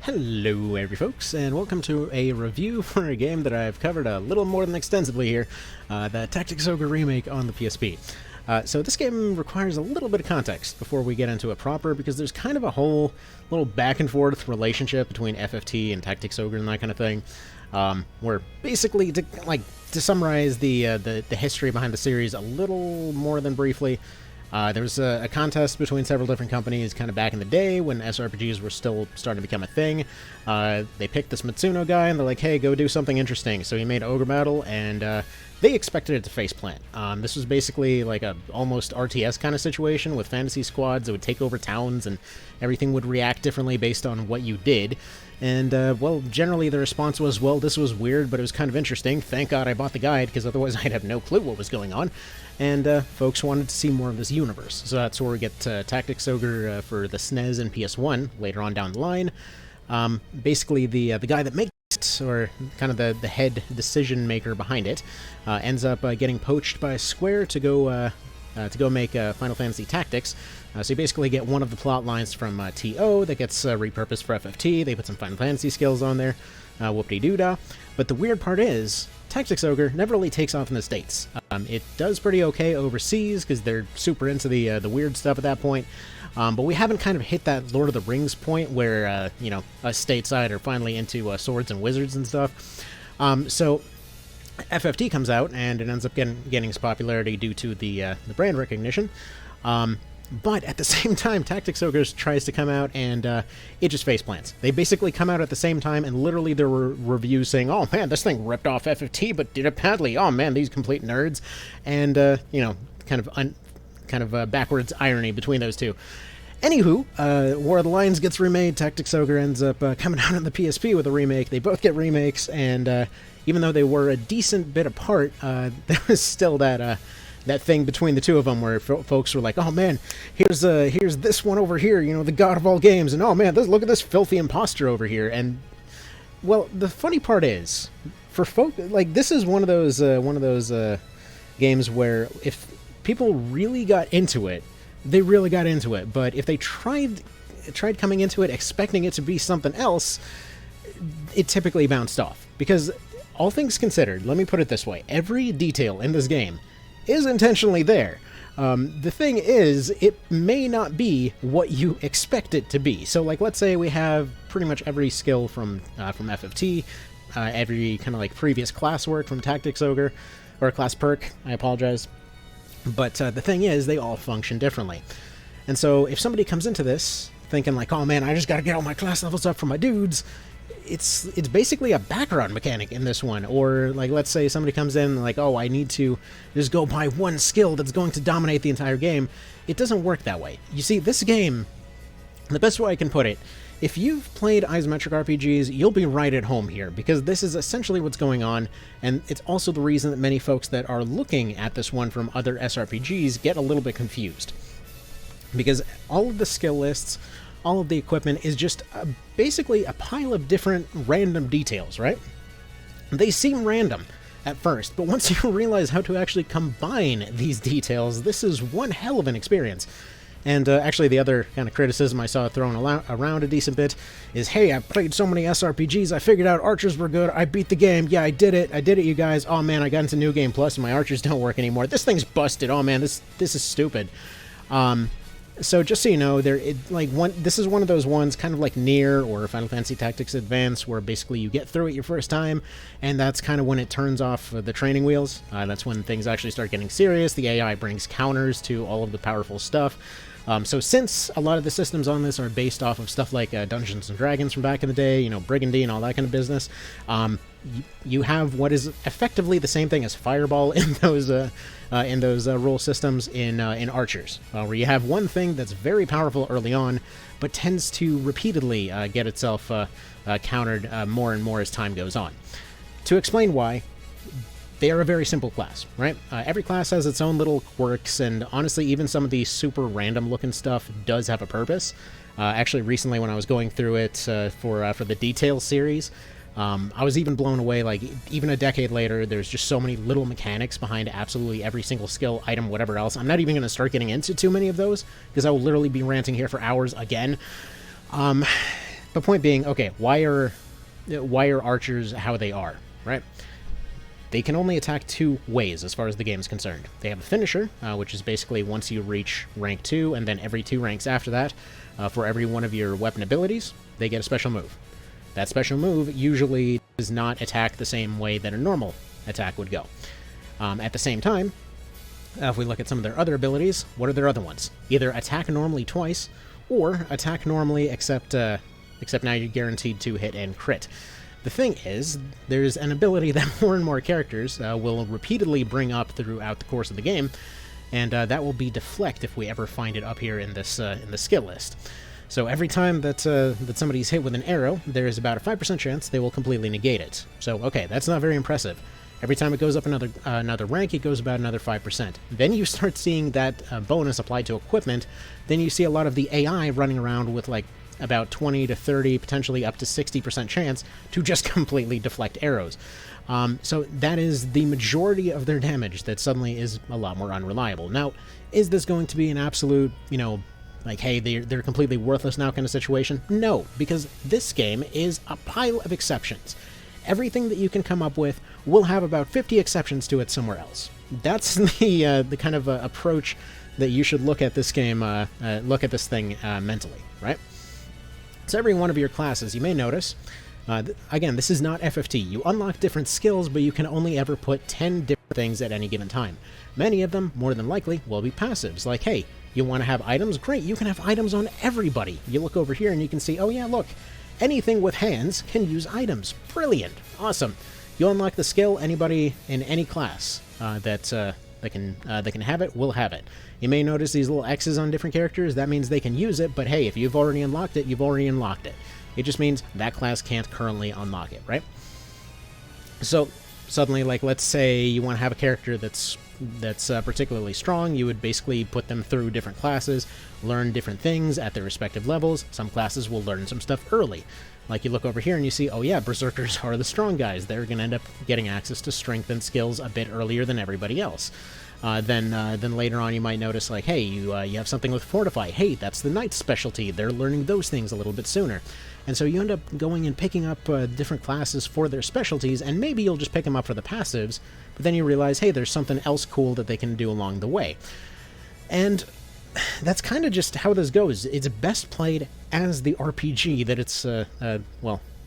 Hello every folks, and welcome to a review for a game that I've covered a little more than extensively here, the Tactics Ogre remake on the PSP. So this game requires a little bit of context before we get into it proper, because there's kind of a whole little back and forth relationship between FFT and Tactics Ogre and that kind of thing, where basically, to summarize the history behind the series a little more than briefly, there was a contest between several different companies kind of back in the day when SRPGs were still starting to become a thing. They picked this Matsuno guy, and they're like, hey, go do something interesting. So he made Ogre Battle, and they expected it to faceplant. This was basically like a almost RTS kind of situation with fantasy squads that would take over towns, and everything would react differently based on what you did. And, well, generally the response was, well, this was weird, but it was kind of interesting. Thank God I bought the guide, because otherwise I'd have no clue what was going on. And folks wanted to see more of this universe. So that's where we get Tactics Ogre for the SNES and PS1 later on down the line. Basically, the guy that makes it, or kind of the head decision maker behind it, ends up getting poached by Square to go make Final Fantasy Tactics. So you basically get one of the plot lines from TO that gets repurposed for FFT. They put some Final Fantasy skills on there. Whoop-de-doo-dah. But the weird part is, Tactics Ogre never really takes off in the States. It does pretty okay overseas, because they're super into the weird stuff at that point. But we haven't kind of hit that Lord of the Rings point where, you know, us stateside are finally into swords and wizards and stuff. So FFT comes out, and it ends up getting its popularity due to the brand recognition. But at the same time, Tactics Ogre tries to come out, and it just faceplants. They basically come out at the same time, and literally there were reviews saying, oh man, this thing ripped off FFT, but did it badly. Oh man, these complete nerds. And, you know, kind of backwards irony between those two. Anywho, War of the Lions gets remade. Tactics Ogre ends up coming out on the PSP with a remake. They both get remakes, and even though they were a decent bit apart, there was still that thing between the two of them where folks were like, oh man, here's this one over here, you know, the god of all games, and oh man, look at this filthy imposter over here. And, well, the funny part is, for folk, like, this is one of those games where if people really got into it, they really got into it, but if they tried coming into it expecting it to be something else, it typically bounced off. Because, all things considered, let me put it this way, every detail in this game is intentionally there. The thing is, it may not be what you expect it to be. So, like, let's say we have pretty much every skill from FFT, every kind of like previous class work from Tactics Ogre, or class perk, I apologize. But the thing is, they all function differently. And so if somebody comes into this thinking like, oh man, I just gotta get all my class levels up for my dudes, it's basically a background mechanic in this one. Or, like, let's say somebody comes in like, oh, I need to just go buy one skill that's going to dominate the entire game. It doesn't work that way. You see, this game, the best way I can put it, if you've played isometric RPGs, you'll be right at home here, because this is essentially what's going on, and it's also the reason that many folks that are looking at this one from other SRPGs get a little bit confused. Because all of the skill lists, all of the equipment is just basically a pile of different random details, right? They seem random at first, but once you realize how to actually combine these details, this is one hell of an experience. And actually, the other kind of criticism I saw thrown around a decent bit is, hey, I played so many SRPGs, I figured out archers were good, I beat the game, yeah, I did it, you guys, oh man, I got into New Game Plus and my archers don't work anymore, this thing's busted, oh man, this is stupid. So just so you know, this is one of those ones, kind of like Nier or Final Fantasy Tactics Advance, where basically you get through it your first time, and that's kind of when it turns off the training wheels. That's when things actually start getting serious. The AI brings counters to all of the powerful stuff. So since a lot of the systems on this are based off of stuff like Dungeons & Dragons from back in the day, you know, Brigandine and all that kind of business, you have what is effectively the same thing as Fireball in those rule systems in Archers, where you have one thing that's very powerful early on, but tends to repeatedly get itself countered more and more as time goes on. To explain why, they are a very simple class, right? Every class has its own little quirks, and honestly, even some of the super random-looking stuff does have a purpose. Actually, recently when I was going through it for the Details series, I was even blown away. Like, even a decade later, there's just so many little mechanics behind absolutely every single skill, item, whatever else. I'm not even going to start getting into too many of those, because I will literally be ranting here for hours again. But The point being, okay, why are archers how they are, right? They can only attack two ways as far as the game is concerned. They have a finisher, which is basically once you reach rank 2, and then every 2 ranks after that, for every one of your weapon abilities, they get a special move. That special move usually does not attack the same way that a normal attack would go. At the same time, if we look at some of their other abilities, what are their other ones? Either attack normally twice, or attack normally except now you're guaranteed to hit and crit. The thing is, there's an ability that more and more characters will repeatedly bring up throughout the course of the game, and that will be Deflect if we ever find it up here in this in the skill list. So every time that somebody's hit with an arrow, there is about a 5% chance they will completely negate it. So okay, that's not very impressive. Every time it goes up another rank, it goes about another 5%. Then you start seeing that bonus applied to equipment. Then you see a lot of the AI running around with like about 20 to 30, potentially up to 60% chance to just completely deflect arrows. So that is the majority of their damage that suddenly is a lot more unreliable. Now, is this going to be an absolute, like, hey, they're completely worthless now kind of situation? No, because this game is a pile of exceptions. Everything that you can come up with will have about 50 exceptions to it somewhere else. That's the kind of approach that you should look at this game, look at this thing mentally, right? So every one of your classes, you may notice, again, this is not FFT. You unlock different skills, but you can only ever put 10 different things at any given time. Many of them, more than likely, will be passives, like, hey, you want to have items? Great, you can have items on everybody. You look over here and you can see, oh yeah, look, anything with hands can use items. Brilliant. Awesome. You unlock the skill, anybody in any class that can have it will have it. You may notice these little X's on different characters. That means they can use it, but hey, if you've already unlocked it, you've already unlocked it. It just means that class can't currently unlock it, right? So suddenly, like, let's say you want to have a character that's particularly strong, you would basically put them through different classes, learn different things at their respective levels. Some classes will learn some stuff early. Like, you look over here and you see, oh yeah, Berserkers are the strong guys. They're going to end up getting access to strength and skills a bit earlier than everybody else. Then later on you might notice, like, hey, you have something with Fortify. Hey, that's the Knight's specialty. They're learning those things a little bit sooner. And so you end up going and picking up different classes for their specialties, and maybe you'll just pick them up for the passives, but then you realize, hey, there's something else cool that they can do along the way. And that's kind of just how this goes. It's best played as the RPG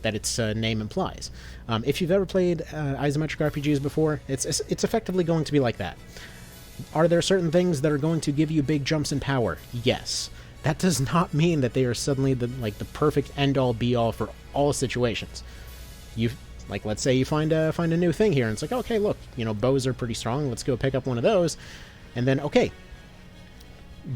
that its name implies. If you've ever played isometric RPGs before, it's effectively going to be like that. Are there certain things that are going to give you big jumps in power? Yes. That does not mean that they are suddenly the perfect end-all be-all for all situations. Let's say you find a new thing here, and it's like, okay, look, bows are pretty strong, let's go pick up one of those, and then, okay,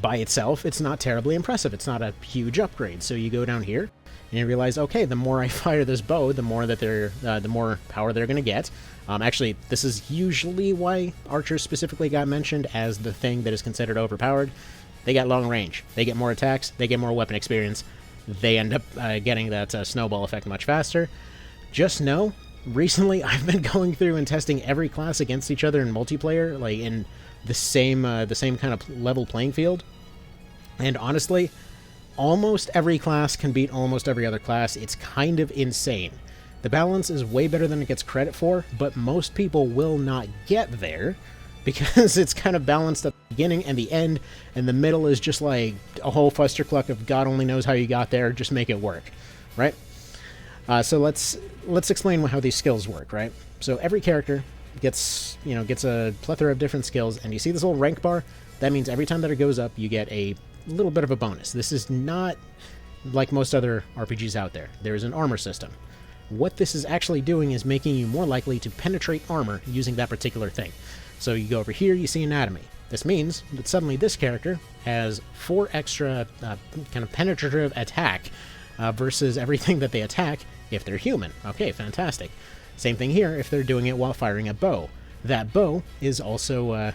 by itself, it's not terribly impressive, it's not a huge upgrade, so you go down here, and you realize, okay, the more I fire this bow, the more power they're going to get. Actually, this is usually why archers specifically got mentioned as the thing that is considered overpowered. They got long range, they get more attacks, they get more weapon experience, they end up getting that snowball effect much faster. Just know, recently I've been going through and testing every class against each other in multiplayer, like in the same kind of level playing field, and honestly, almost every class can beat almost every other class. It's kind of insane. The balance is way better than it gets credit for, but most people will not get there because it's kind of balanced at the beginning and the end, and the middle is just like a whole fustercluck of God only knows how you got there, just make it work, right? So let's explain how these skills work, right? So every character gets a plethora of different skills, and you see this little rank bar? That means every time that it goes up, you get a little bit of a bonus. This is not like most other RPGs out there. There is an armor system. What this is actually doing is making you more likely to penetrate armor using that particular thing. So you go over here, you see anatomy. This means that suddenly this character has 4 extra kind of penetrative attack versus everything that they attack if they're human. Okay, fantastic. Same thing here if they're doing it while firing a bow. That bow is also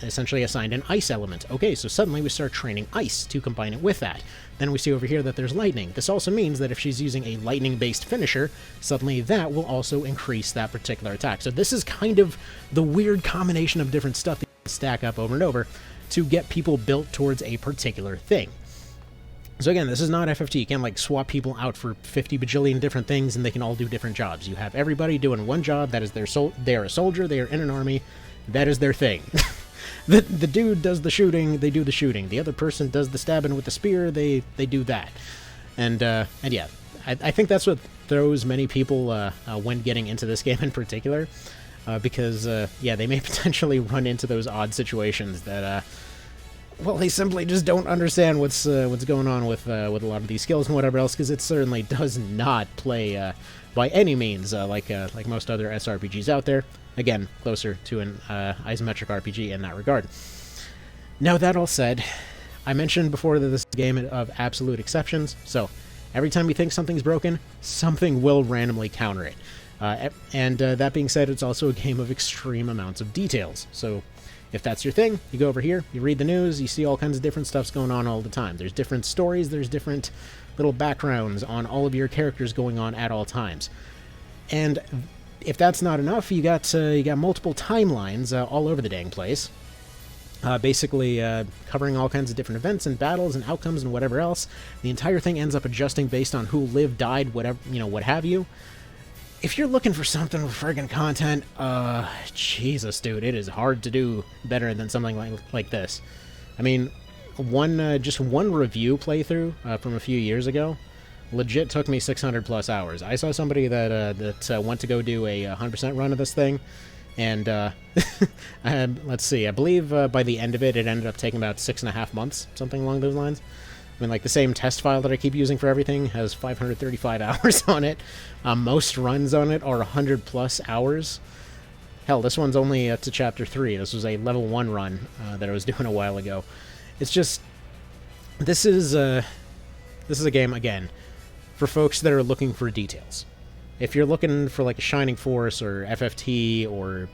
essentially assigned an ice element. Okay, so suddenly we start training ice to combine it with that. Then we see over here that there's lightning. This also means that if she's using a lightning-based finisher, suddenly that will also increase that particular attack. So this is kind of the weird combination of different stuff that you can stack up over and over to get people built towards a particular thing. So again, this is not FFT. You can't like swap people out for 50 bajillion different things and they can all do different jobs. You have everybody doing one job. That is their they are a soldier. They are in an army. That is their thing. the dude does the shooting. They do the shooting. The other person does the stabbing with the spear. They do that. And yeah, I think that's what throws many people when getting into this game in particular, because yeah, they may potentially run into those odd situations that. Well, they simply just don't understand what's going on with a lot of these skills and whatever else, because it certainly does not play by any means like most other SRPGs out there. Again, closer to an isometric RPG in that regard. Now, that all said, I mentioned before that this is a game of absolute exceptions, so every time you think something's broken, something will randomly counter it. And that being said, it's also a game of extreme amounts of details, so if that's your thing, you go over here, you read the news, you see all kinds of different stuffs going on all the time. There's different stories, there's different little backgrounds on all of your characters going on at all times. And if that's not enough, you got multiple timelines all over the dang place. Basically covering all kinds of different events and battles and outcomes and whatever else. The entire thing ends up adjusting based on who lived, died, whatever, what have you. If you're looking for something with friggin' content, Jesus, dude, it is hard to do better than something like this. I mean, just one review playthrough from a few years ago legit took me 600 plus hours. I saw somebody that went to go do a 100% run of this thing, and let's see, I believe by the end of it, it ended up taking about 6.5 months, something along those lines. I mean, like, the same test file that I keep using for everything has 535 hours on it. Most runs on it are 100 plus hours. Hell, this one's only to Chapter 3. This was a level 1 run that I was doing a while ago. It's just... This is a game, again, for folks that are looking for details. If you're looking for, like, a Shining Force or FFT or...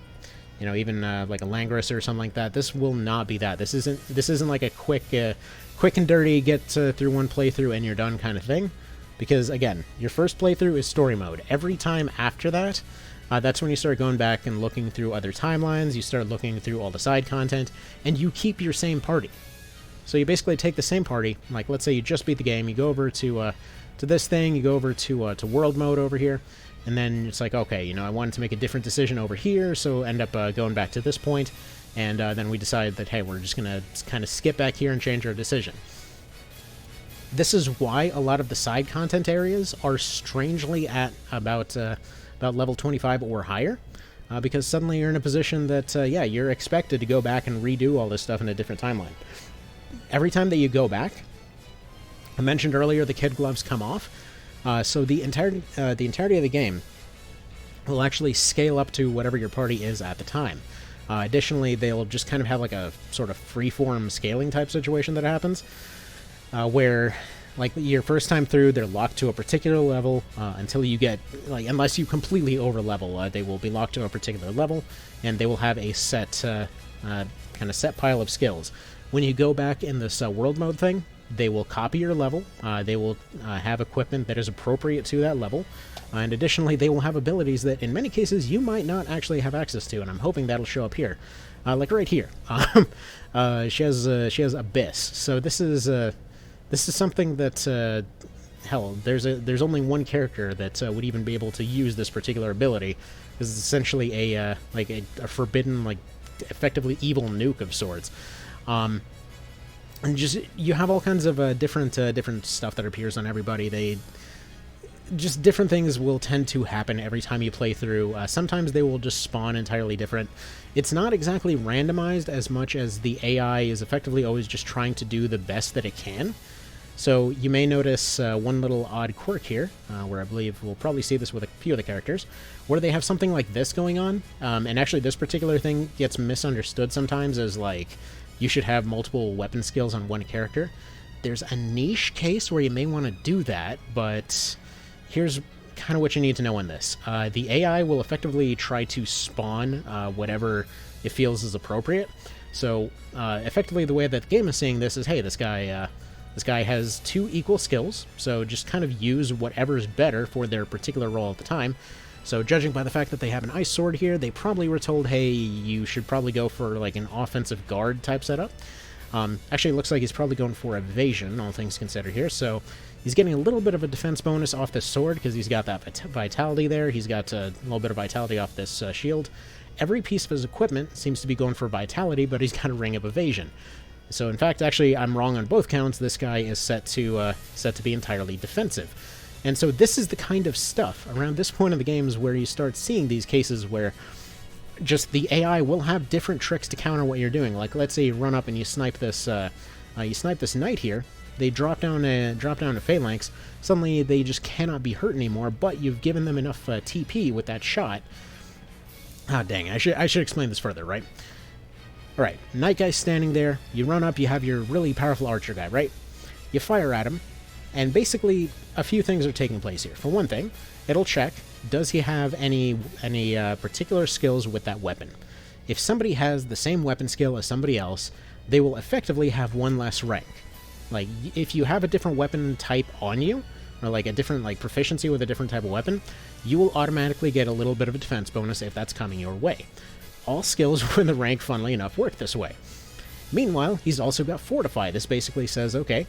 even like a Langris or something like that. This will not be that. This isn't like a quick and dirty, get through one playthrough and you're done kind of thing. Because, again, your first playthrough is story mode. Every time after that, that's when you start going back and looking through other timelines, you start looking through all the side content, and you keep your same party. So you basically take the same party, like, let's say you just beat the game, you go over to this thing, you go over to world mode over here, and then it's like, okay, I wanted to make a different decision over here, so end up going back to this point, and then we decide that, hey, we're just going to kind of skip back here and change our decision. This is why a lot of the side content areas are strangely at about level 25 or higher, because suddenly you're in a position that, yeah, you're expected to go back and redo all this stuff in a different timeline. Every time that you go back, I mentioned earlier the kid gloves come off, so the entirety of the game will actually scale up to whatever your party is at the time. Additionally, they'll just kind of have like a sort of freeform scaling type situation that happens, where, like, your first time through, they're locked to a particular level until you get, like, unless you completely over-level, they will be locked to a particular level, and they will have a set, kind of set pile of skills. When you go back in this world mode thing, they will copy your level, they will have equipment that is appropriate to that level, and additionally they will have abilities that in many cases you might not actually have access to, and I'm hoping that'll show up here. Like right here. She has Abyss, so this is something that, hell, there's only one character that would even be able to use this particular ability. This is essentially a forbidden, like, effectively evil nuke of sorts. And just, you have all kinds of different stuff that appears on everybody. Just different things will tend to happen every time you play through. Sometimes they will just spawn entirely different. It's not exactly randomized as much as the AI is effectively always just trying to do the best that it can. So you may notice one little odd quirk here, where I believe we'll probably see this with a few of the characters, where they have something like this going on. And actually this particular thing gets misunderstood sometimes as, like, you should have multiple weapon skills on one character. There's a niche case where you may want to do that, but here's kind of what you need to know on this. The AI will effectively try to spawn whatever it feels is appropriate. So effectively the way that the game is seeing this is, hey, this guy has 2 equal skills, so just kind of use whatever's better for their particular role at the time. So judging by the fact that they have an ice sword here, they probably were told, hey, you should probably go for, like, an offensive guard type setup. Actually, it looks like he's probably going for evasion, all things considered here, so he's getting a little bit of a defense bonus off this sword, because he's got that vitality there. He's got a little bit of vitality off this shield. Every piece of his equipment seems to be going for vitality, but he's got a ring of evasion. So, in fact, actually, I'm wrong on both counts. This guy is set to be entirely defensive. And so this is the kind of stuff, around this point in the games, where you start seeing these cases where just the AI will have different tricks to counter what you're doing. Like, let's say you run up and you snipe this knight here. They drop down a phalanx. Suddenly, they just cannot be hurt anymore, but you've given them enough TP with that shot. Ah, dang, I should explain this further, right? Alright, knight guy's standing there, you run up, you have your really powerful archer guy, right? You fire at him, and basically a few things are taking place here. For one thing, it'll check, does he have any particular skills with that weapon? If somebody has the same weapon skill as somebody else, they will effectively have one less rank. Like, if you have a different weapon type on you, or like a different proficiency with a different type of weapon, you will automatically get a little bit of a defense bonus if that's coming your way. All skills with a rank, funnily enough, work this way. Meanwhile, he's also got Fortify. This basically says, okay,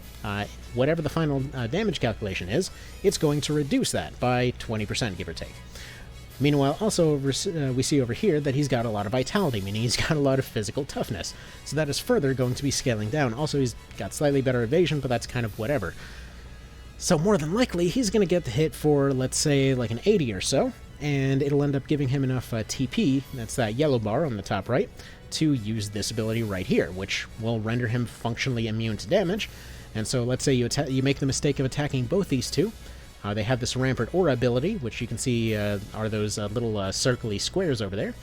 whatever the final damage calculation is, it's going to reduce that by 20%, give or take. Meanwhile, also, we see over here that he's got a lot of Vitality, meaning he's got a lot of physical toughness. So that is further going to be scaling down. Also, he's got slightly better evasion, but that's kind of whatever. So more than likely, he's going to get the hit for, let's say, like an 80 or so, and it'll end up giving him enough TP, that's that yellow bar on the top right, to use this ability right here, which will render him functionally immune to damage. And so let's say you make the mistake of attacking both these two. They have this Rampart Aura ability, which you can see are those little circly squares over there,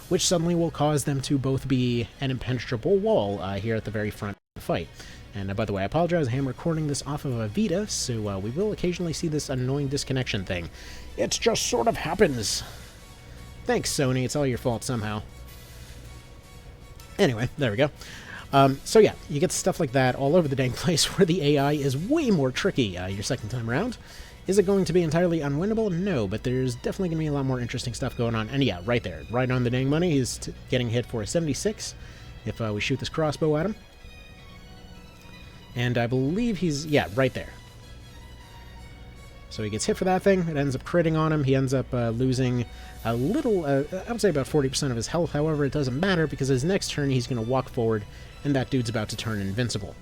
which suddenly will cause them to both be an impenetrable wall here at the very front of the fight. And by the way, I apologize, I am recording this off of a Vita, so we will occasionally see this annoying disconnection thing. It just sort of happens. Thanks, Sony, it's all your fault somehow. Anyway, there we go. So yeah, you get stuff like that all over the dang place where the AI is way more tricky your second time around. Is it going to be entirely unwinnable? No, but there's definitely going to be a lot more interesting stuff going on. And yeah, right there, right on the dang money, he's getting hit for a 76 if we shoot this crossbow at him. And I believe he's, yeah, right there. So he gets hit for that thing, it ends up critting on him, he ends up losing a little, I would say about 40% of his health. However, it doesn't matter because his next turn he's going to walk forward and that dude's about to turn invincible.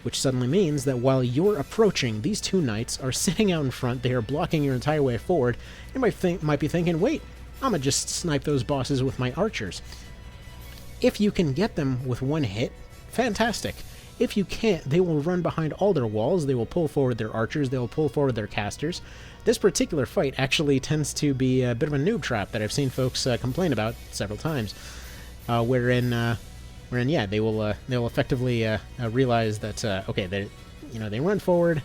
Which suddenly means that while you're approaching, these two knights are sitting out in front, they are blocking your entire way forward. You might be thinking, wait, I'm gonna just snipe those bosses with my archers. If you can get them with one hit, fantastic. If you can't, they will run behind all their walls, they will pull forward their archers, they will pull forward their casters. This particular fight actually tends to be a bit of a noob trap that I've seen folks complain about several times, wherein yeah, they will effectively realize that okay, they run forward,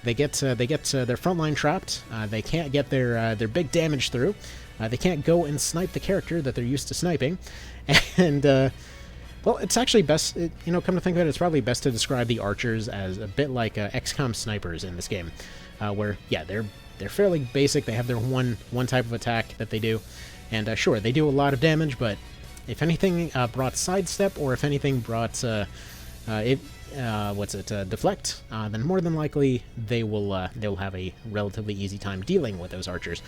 they get their front line trapped, they can't get their big damage through, they can't go and snipe the character that they're used to sniping, and well, it's actually best, come to think of it, it's probably best to describe the archers as a bit like XCOM snipers in this game, where yeah, they're fairly basic. They have their one type of attack that they do, and sure, they do a lot of damage, but if anything brought sidestep, or if anything brought deflect, then more than likely they'll have a relatively easy time dealing with those archers.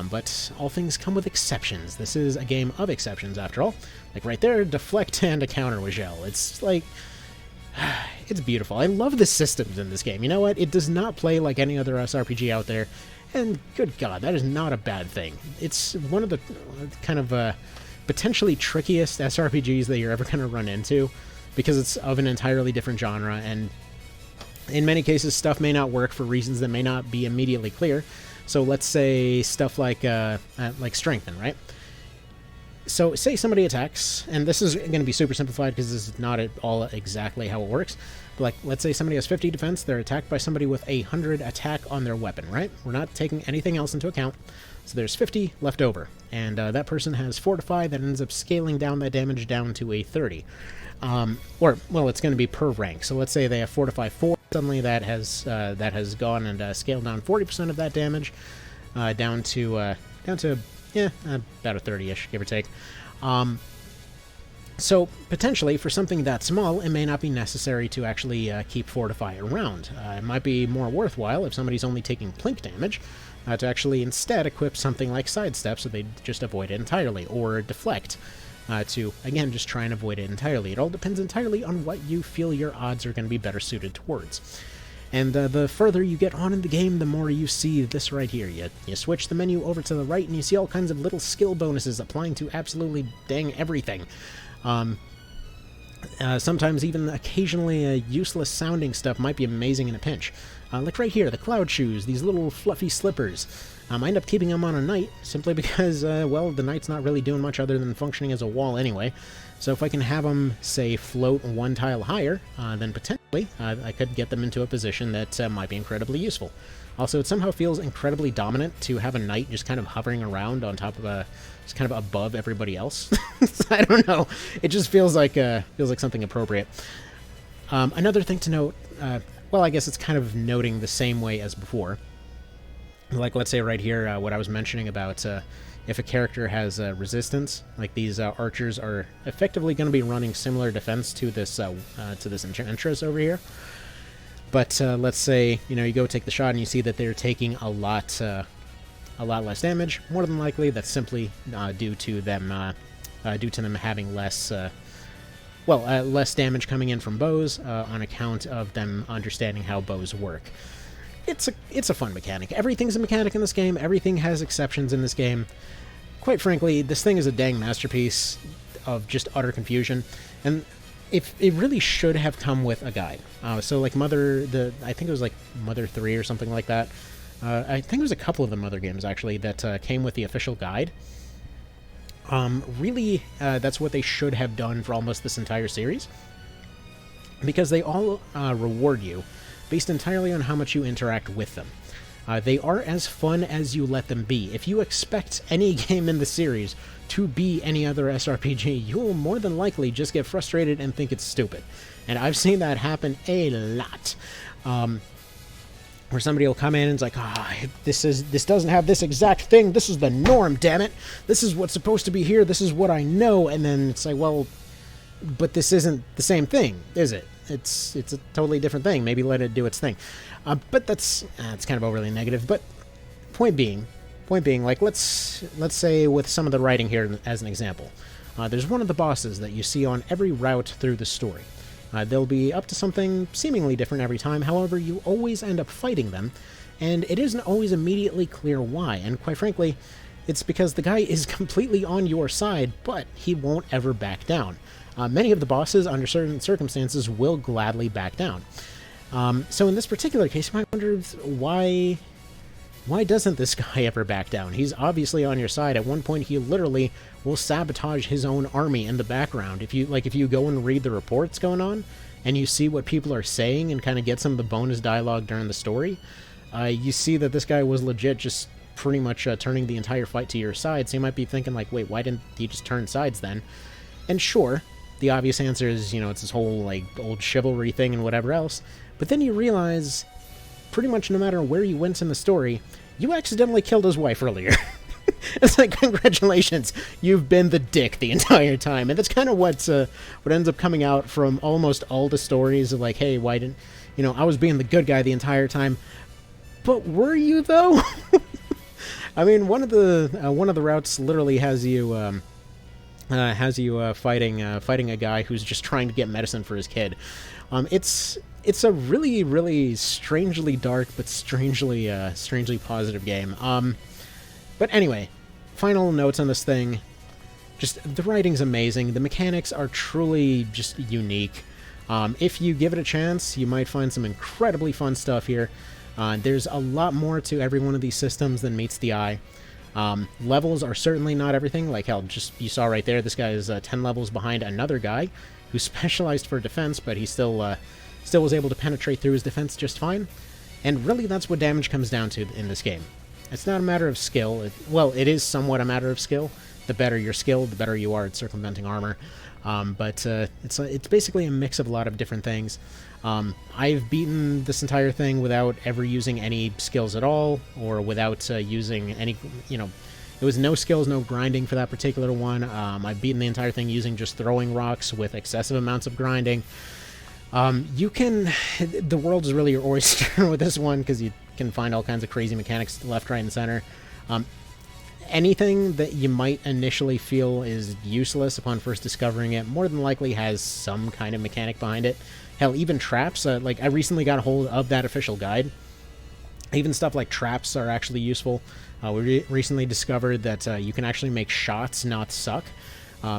But all things come with exceptions. This is a game of exceptions, after all. Like right there, deflect and a counter with gel. It's like, it's beautiful. I love the systems in this game. You know what? It does not play like any other SRPG out there, and good God, that is not a bad thing. It's one of the kind of potentially trickiest SRPGs that you're ever going to run into, because it's of an entirely different genre, and in many cases stuff may not work for reasons that may not be immediately clear. So let's say stuff like strengthen, right? So say somebody attacks, and this is going to be super simplified because this is not at all exactly how it works, but like let's say somebody has 50 defense, they're attacked by somebody with 100 attack on their weapon, right? We're not taking anything else into account. So there's 50 left over, and that person has Fortify that ends up scaling down that damage down to a 30. Or, well, it's going to be per rank. So let's say they have Fortify 4, suddenly that has gone and scaled down 40% of that damage, down to yeah, about a 30-ish, give or take. So, potentially, for something that small, it may not be necessary to actually keep Fortify around. It might be more worthwhile if somebody's only taking plink damage to actually instead equip something like Sidestep so they just avoid it entirely, or Deflect to, again, just try and avoid it entirely. It all depends entirely on what you feel your odds are going to be better suited towards. And the further you get on in the game, the more you see this right here. You switch the menu over to the right, and you see all kinds of little skill bonuses applying to absolutely dang everything. Sometimes even occasionally useless sounding stuff might be amazing in a pinch. Like right here, the Cloud Shoes, these little fluffy slippers. I end up keeping them on a knight, simply because, well, the knight's not really doing much other than functioning as a wall anyway. So if I can have them, say, float one tile higher, then potentially I could get them into a position that might be incredibly useful. Also, it somehow feels incredibly dominant to have a knight just kind of hovering around on top of just kind of above everybody else. I don't know. It just feels like something appropriate. Another thing to note, well, I guess it's kind of noting the same way as before. Like, let's say right here, what I was mentioning about if a character has resistance, like these archers are effectively going to be running similar defense to this Enchantress over here. But let's say, you go take the shot and you see that they're taking a lot less damage. More than likely, that's simply due to them having less damage coming in from bows on account of them understanding how bows work. It's a fun mechanic. Everything's a mechanic in this game. Everything has exceptions in this game. Quite frankly, this thing is a dang masterpiece of just utter confusion, and it really should have come with a guide. So like I think it was like Mother 3 or something like that. I think it was a couple of the Mother games actually that came with the official guide. Really, that's what they should have done for almost this entire series, because they all reward you based entirely on how much you interact with them. They are as fun as you let them be. If you expect any game in the series to be any other SRPG, you will more than likely just get frustrated and think it's stupid. And I've seen that happen a lot. Where somebody will come in and it's like, this doesn't have this exact thing, this is the norm, damn it! This is what's supposed to be here, this is what I know, and then it's like, well, but this isn't the same thing, is it? It's a totally different thing. Maybe let it do its thing. But that's it's kind of overly negative. But point being, like let's say with some of the writing here as an example, there's one of the bosses that you see on every route through the story. They'll be up to something seemingly different every time. However, you always end up fighting them, and it isn't always immediately clear why. And quite frankly, it's because the guy is completely on your side, but he won't ever back down. Many of the bosses, under certain circumstances, will gladly back down. So in this particular case, you might wonder why doesn't this guy ever back down? He's obviously on your side. At one point, he literally will sabotage his own army in the background. If you go and read the reports going on, and you see what people are saying and kind of get some of the bonus dialogue during the story, you see that this guy was legit just pretty much turning the entire fight to your side. So you might be thinking like, wait, why didn't he just turn sides then? And sure, the obvious answer is, it's this whole, like, old chivalry thing and whatever else. But then you realize, pretty much no matter where you went in the story, you accidentally killed his wife earlier. It's like, congratulations, you've been the dick the entire time. And that's kind of what ends up coming out from almost all the stories of, like, hey, why didn't... I was being the good guy the entire time. But were you, though? I mean, one of the routes literally has you... fighting a guy who's just trying to get medicine for his kid. It's a really, really strangely dark but strangely positive game. But anyway, final notes on this thing. Just the writing's amazing. The mechanics are truly just unique. If you give it a chance, you might find some incredibly fun stuff here. There's a lot more to every one of these systems than meets the eye. Levels are certainly not everything. Like hell, just you saw right there, this guy is 10 levels behind another guy who specialized for defense, but he still was able to penetrate through his defense just fine. And really, that's what damage comes down to in this game. It's not a matter of skill. It is somewhat a matter of skill. The better your skill, the better you are at circumventing armor. But it's basically a mix of a lot of different things. I've beaten this entire thing without ever using any skills at all, or without using any, There was no skills, no grinding for that particular one. I've beaten the entire thing using just throwing rocks with excessive amounts of grinding. The world is really your oyster with this one, because you can find all kinds of crazy mechanics left, right, and center. Anything that you might initially feel is useless upon first discovering it more than likely has some kind of mechanic behind it. Hell, even traps, like I recently got a hold of that official guide. Even stuff like traps are actually useful. We recently discovered that you can actually make shots not suck.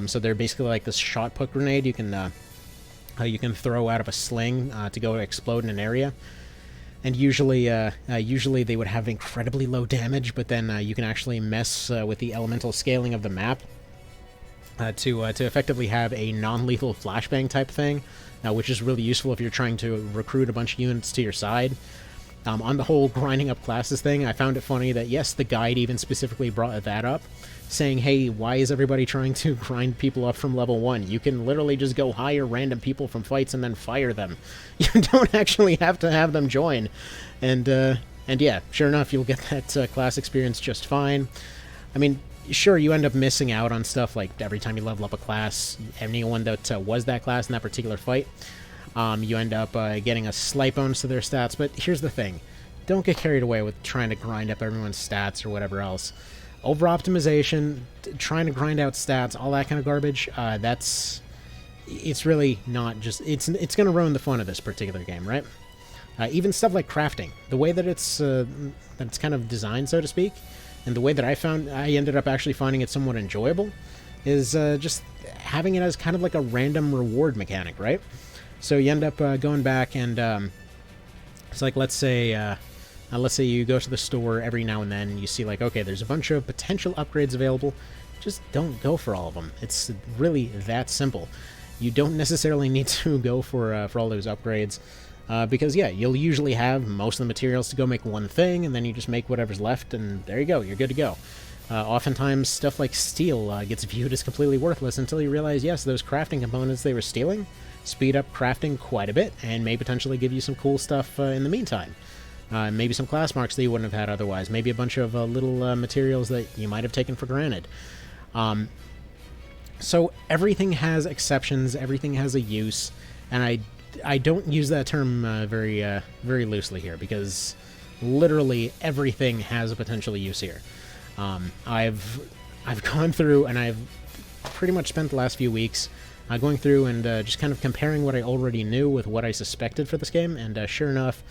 So they're basically like this shot put grenade you can throw out of a sling to go explode in an area. And usually they would have incredibly low damage, but then you can actually mess with the elemental scaling of the map to effectively have a non-lethal flashbang type thing, which is really useful if you're trying to recruit a bunch of units to your side. On the whole grinding up classes thing, I found it funny that, yes, the guide even specifically brought that up, saying, hey, why is everybody trying to grind people up from level 1? You can literally just go hire random people from fights and then fire them. You don't actually have to have them join. And yeah, sure enough, you'll get that class experience just fine. I mean, sure, you end up missing out on stuff like every time you level up a class, anyone that was that class in that particular fight, you end up getting a slight bonus to their stats. But here's the thing. Don't get carried away with trying to grind up everyone's stats or whatever else. Over-optimization, trying to grind out stats, all that kind of garbage, it's really not just... It's going to ruin the fun of this particular game, right? Even stuff like crafting. The way that it's kind of designed, so to speak, and the way that I ended up actually finding it somewhat enjoyable, is just having it as kind of like a random reward mechanic, right? So you end up going back and... it's like, let's say you go to the store every now and then, and you see, like, okay, there's a bunch of potential upgrades available. Just don't go for all of them. It's really that simple. You don't necessarily need to go for all those upgrades, because, yeah, you'll usually have most of the materials to go make one thing, and then you just make whatever's left, and there you go, you're good to go. Oftentimes, stuff like steel gets viewed as completely worthless until you realize, yes, those crafting components they were stealing speed up crafting quite a bit, and may potentially give you some cool stuff in the meantime. Maybe some class marks that you wouldn't have had otherwise. Maybe a bunch of little materials that you might have taken for granted. So everything has exceptions, everything has a use, and I don't use that term very loosely here, because literally everything has a potential use here. I've gone through, and I've pretty much spent the last few weeks going through and just kind of comparing what I already knew with what I suspected for this game, and sure enough,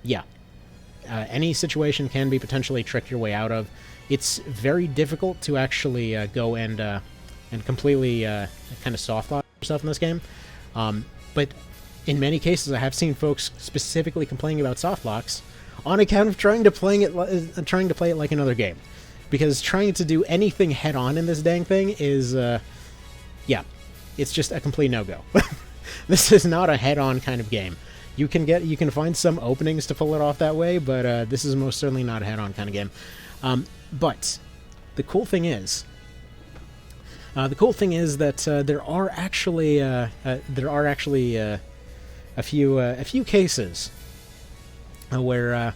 yeah. Any situation can be potentially tricked your way out of. It's very difficult to actually go and completely kind of soft lock yourself in this game. But in many cases, I have seen folks specifically complaining about soft locks on account of trying to play it like another game. Because trying to do anything head-on in this dang thing is, yeah, it's just a complete no-go. This is not a head-on kind of game. You can find some openings to pull it off that way, but this is most certainly not a head-on kind of game. But the cool thing is that there are actually a few cases where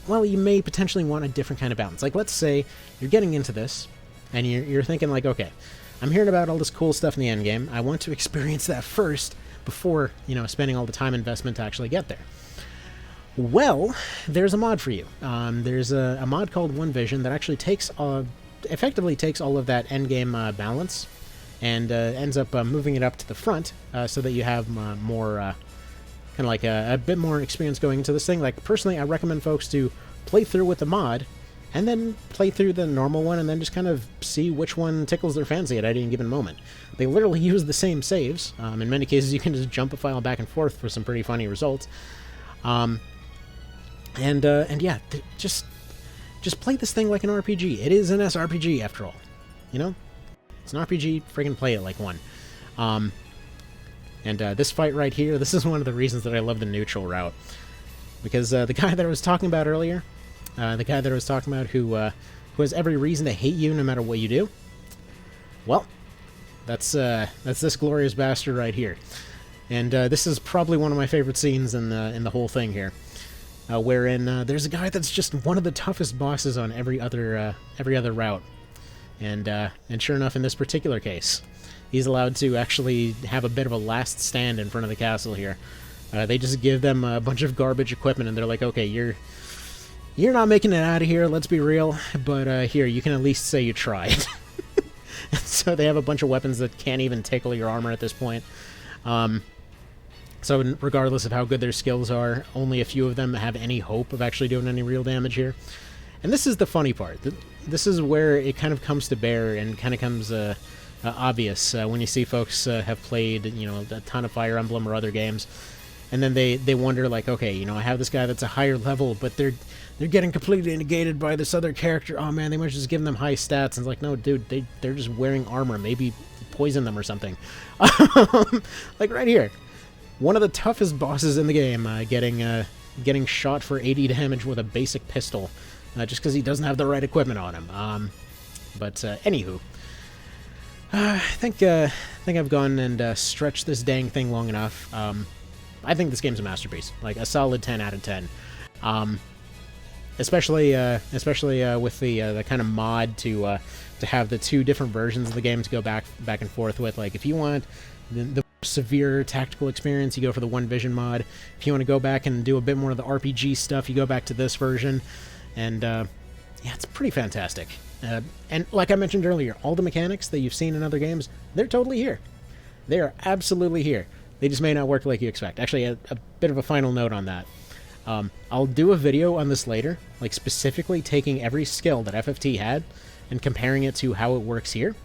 well, you may potentially want a different kind of balance. Like, let's say you're getting into this, and you're thinking like, okay, I'm hearing about all this cool stuff in the endgame. I want to experience that first before, spending all the time investment to actually get there. Well, there's a mod for you. There's a mod called One Vision that actually effectively takes all of that endgame balance and ends up moving it up to the front so that you have more, kind of like a bit more experience going into this thing. Like, personally, I recommend folks to play through with the mod and then play through the normal one, and then just kind of see which one tickles their fancy at any given moment. They literally use the same saves. In many cases, you can just jump a file back and forth for some pretty funny results. And yeah, just play this thing like an RPG. It is an SRPG, after all. It's an RPG, friggin' play it like one. And this fight right here, this is one of the reasons that I love the neutral route. Because the guy that I was talking about earlier, who has every reason to hate you no matter what you do, well, that's this glorious bastard right here. And this is probably one of my favorite scenes in the whole thing here. wherein there's a guy that's just one of the toughest bosses on every other route. And sure enough, in this particular case, he's allowed to actually have a bit of a last stand in front of the castle here. They just give them a bunch of garbage equipment, and they're like, okay, you're not making it out of here, let's be real, but here, you can at least say you tried. So they have a bunch of weapons that can't even tickle your armor at this point. So regardless of how good their skills are, only a few of them have any hope of actually doing any real damage here. And this is the funny part. This is where it kind of comes to bear and kind of comes obvious when you see folks have played, a ton of Fire Emblem or other games, and then they wonder, like, okay, I have this guy that's a higher level, but they're getting completely negated by this other character. Oh man, they might just give them high stats. And it's like, no, dude, they're just wearing armor. Maybe poison them or something. Like right here, one of the toughest bosses in the game, getting shot for 80 damage with a basic pistol, just because he doesn't have the right equipment on him. But anywho, I think I've gone and stretched this dang thing long enough. I think this game's a masterpiece, like a solid 10 out of 10. Especially with the kind of mod to have the two different versions of the game to go back and forth with. Like, if you want the severe tactical experience, you go for the One Vision mod. If you want to go back and do a bit more of the RPG stuff, you go back to this version. And yeah, it's pretty fantastic. And like I mentioned earlier, all the mechanics that you've seen in other games, they're totally here. They are absolutely here. They just may not work like you expect. Actually, a bit of a final note on that. I'll do a video on this later, like specifically taking every skill that FFT had and comparing it to how it works here.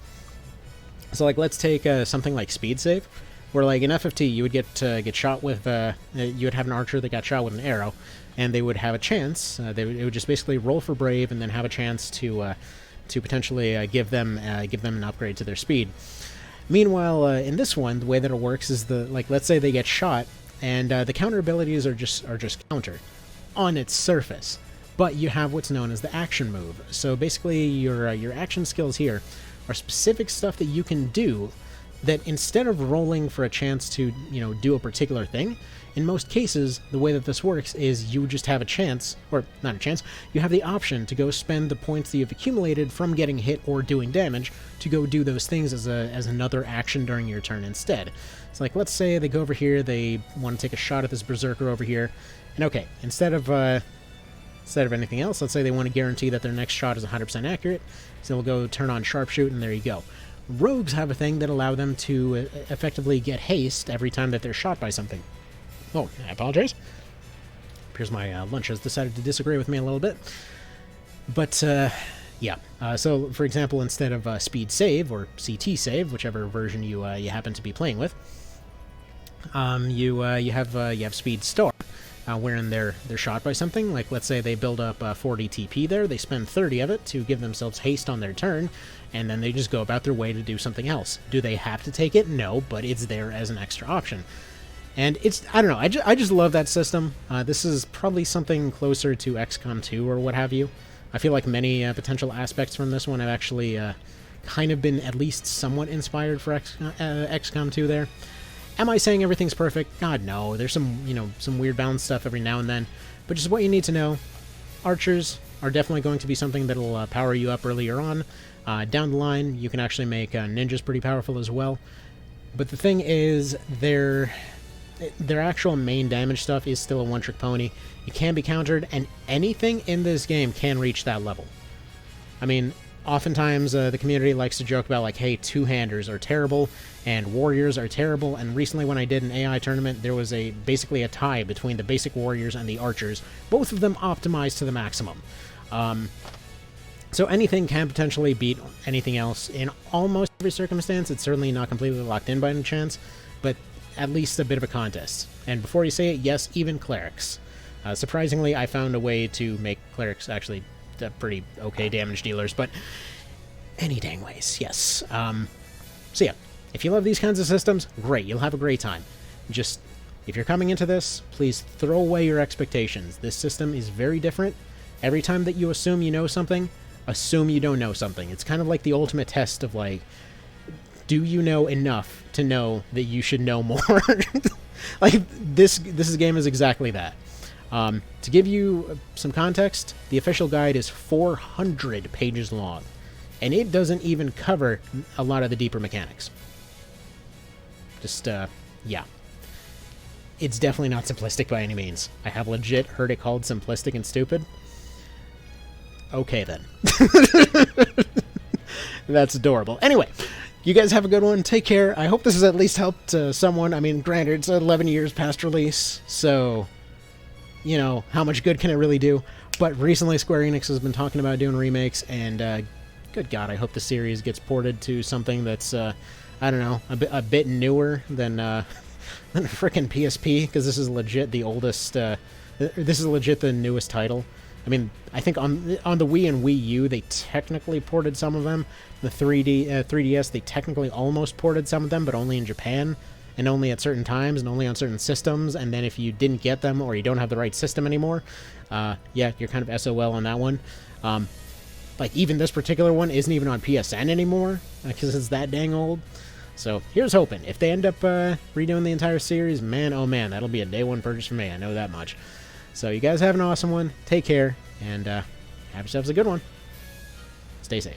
So, like, let's take something like speed save, where, like, in FFT you would get shot with you would have an archer that got shot with an arrow, and they would have a chance. It would just basically roll for brave and then have a chance to potentially give them an upgrade to their speed. Meanwhile, in this one, the way that it works is let's say they get shot, and the counter abilities are just counter on its surface, but you have what's known as the action move. So basically, your action skills here are specific stuff that you can do that, instead of rolling for a chance to do a particular thing, in most cases, the way that this works is you just have a chance, or not a chance, you have the option to go spend the points that you've accumulated from getting hit or doing damage to go do those things as another action during your turn instead. So, like, let's say they go over here, they want to take a shot at this berserker over here, and okay, instead of anything else, let's say they want to guarantee that their next shot is 100% accurate, so they'll go turn on sharpshoot, and there you go. Rogues have a thing that allow them to effectively get haste every time that they're shot by something. Oh, I apologize. Appears my lunch has decided to disagree with me a little bit. But, yeah. So, for example, instead of speed save, or CT save, whichever version you happen to be playing with, you have speed star, wherein they're shot by something. Like, let's say they build up 40 TP there, they spend 30 of it to give themselves haste on their turn, and then they just go about their way to do something else. Do they have to take it? No, but it's there as an extra option. And I don't know, I just love that system. This is probably something closer to XCOM 2 or what have you. I feel like many potential aspects from this one have actually kind of been at least somewhat inspired for XCOM 2 there. Am I saying everything's perfect? God, no. There's some weird balance stuff every now and then. But just what you need to know, archers are definitely going to be something that'll power you up earlier on. Down the line, you can actually make ninjas pretty powerful as well. But the thing is, their actual main damage stuff is still a one-trick pony. It can be countered, and anything in this game can reach that level. I mean, oftentimes the community likes to joke about, like, hey, two-handers are terrible, and warriors are terrible, and recently when I did an AI tournament, there was basically a tie between the basic warriors and the archers, both of them optimized to the maximum. So anything can potentially beat anything else in almost every circumstance. It's certainly not completely locked in by any chance, but at least a bit of a contest. And before you say it, yes, even clerics. Surprisingly, I found a way to make clerics actually pretty okay damage dealers, but any dang ways, yes. So yeah, if you love these kinds of systems, great, you'll have a great time. Just, if you're coming into this, please throw away your expectations. This system is very different. Every time that you assume you know something, assume you don't know something. It's kind of like the ultimate test of, like, do you know enough to know that you should know more? Like, this game is exactly that. To give you some context, the official guide is 400 pages long, and it doesn't even cover a lot of the deeper mechanics. Just, yeah. It's definitely not simplistic by any means. I have legit heard it called simplistic and stupid. Okay, then. That's adorable. Anyway, you guys have a good one. Take care. I hope this has at least helped someone. I mean, granted, it's 11 years past release, so, you know, how much good can it really do? But recently Square Enix has been talking about doing remakes, and good God, I hope the series gets ported to something that's, I don't know, a bit newer than frickin' PSP, because this is legit the oldest, this is legit the newest title. I mean, I think on the Wii and Wii U, they technically ported some of them. The 3DS, they technically almost ported some of them, but only in Japan, and only at certain times, and only on certain systems, and then if you didn't get them, or you don't have the right system anymore, yeah, you're kind of SOL on that one. Like, even this particular one isn't even on PSN anymore, because it's that dang old. So, here's hoping. If they end up redoing the entire series, man, oh man, that'll be a day one purchase for me, I know that much. So, you guys have an awesome one, take care, and have yourselves a good one. Stay safe.